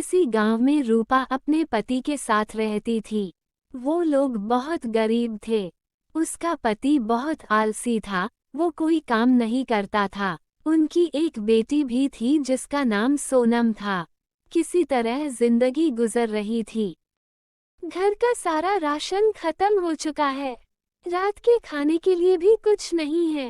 किसी गांव में रूपा अपने पति के साथ रहती थी। वो लोग बहुत गरीब थे। उसका पति बहुत आलसी था, वो कोई काम नहीं करता था। उनकी एक बेटी भी थी जिसका नाम सोनम था। किसी तरह जिंदगी गुजर रही थी। घर का सारा राशन खत्म हो चुका है। रात के खाने के लिए भी कुछ नहीं है।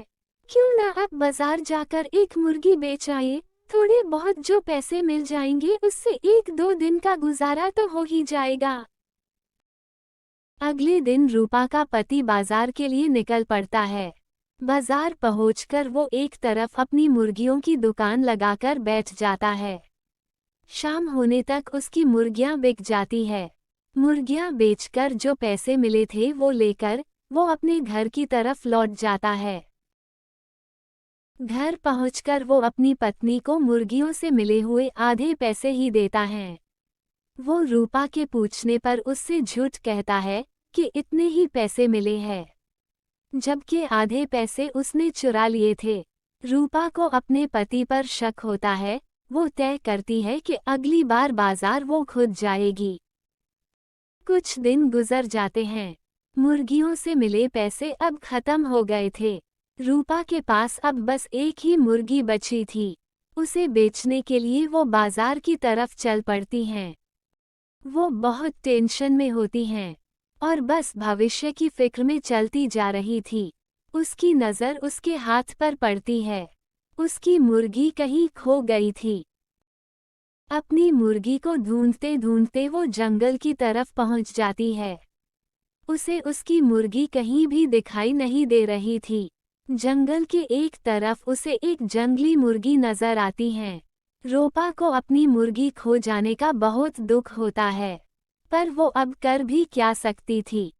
क्यों ना आप बाजार जाकर एक मुर्गी बेच आए। थोड़े बहुत जो पैसे मिल जाएंगे उससे 1-2 दिन का गुजारा तो हो ही जाएगा। अगले दिन रूपा का पति बाजार के लिए निकल पड़ता है। बाजार पहुंचकर वो एक तरफ अपनी मुर्गियों की दुकान लगाकर बैठ जाता है। शाम होने तक उसकी मुर्गियां बिक जाती है। मुर्गियां बेचकर जो पैसे मिले थे वो लेकर वो अपने घर की तरफ लौट जाता है। घर पहुंचकर वो अपनी पत्नी को मुर्गियों से मिले हुए आधे पैसे ही देता है। वो रूपा के पूछने पर उससे झूठ कहता है कि इतने ही पैसे मिले हैं, जबकि आधे पैसे उसने चुरा लिए थे। रूपा को अपने पति पर शक होता है। वो तय करती है कि अगली बार बाजार वो खुद जाएगी। कुछ दिन गुजर जाते हैं। मुर्गियों से मिले पैसे अब खत्म हो गए थे। रूपा के पास अब बस एक ही मुर्गी बची थी। उसे बेचने के लिए वो बाजार की तरफ चल पड़ती हैं। वो बहुत टेंशन में होती हैं और बस भविष्य की फिक्र में चलती जा रही थी। उसकी नज़र उसके हाथ पर पड़ती है। उसकी मुर्गी कहीं खो गई थी। अपनी मुर्गी को ढूंढते ढूंढते वो जंगल की तरफ पहुंच जाती है। उसे उसकी मुर्गी कहीं भी दिखाई नहीं दे रही थी। जंगल के एक तरफ उसे एक जंगली मुर्गी नजर आती है। रूपा को अपनी मुर्गी खो जाने का बहुत दुख होता है, पर वो अब कर भी क्या सकती थी।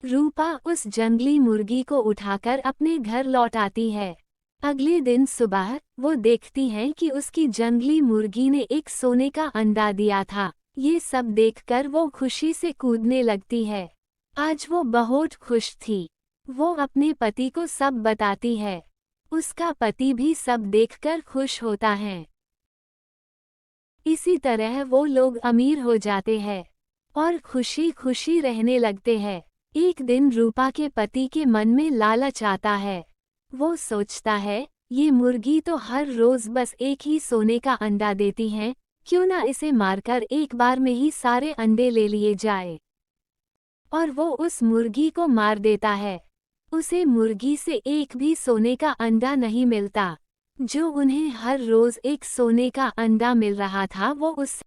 रूपा उस जंगली मुर्गी को उठाकर अपने घर लौट आती है। अगले दिन सुबह वो देखती है कि उसकी जंगली मुर्गी ने एक सोने का अंडा दिया था। ये सब देखकर वो खुशी से कूदने लगती है। आज वो बहुत खुश थी। वो अपने पति को सब बताती है। उसका पति भी सब देखकर खुश होता है। इसी तरह वो लोग अमीर हो जाते हैं और खुशी खुशी रहने लगते हैं। एक दिन रूपा के पति के मन में लालच आता है। वो सोचता है, ये मुर्गी तो हर रोज बस एक ही सोने का अंडा देती है, क्यों ना इसे मारकर एक बार में ही सारे अंडे ले लिए जाए। और वो उस मुर्गी को मार देता है। उसे मुर्गी से एक भी सोने का अंडा नहीं मिलता। जो उन्हें हर रोज एक सोने का अंडा मिल रहा था वो उससे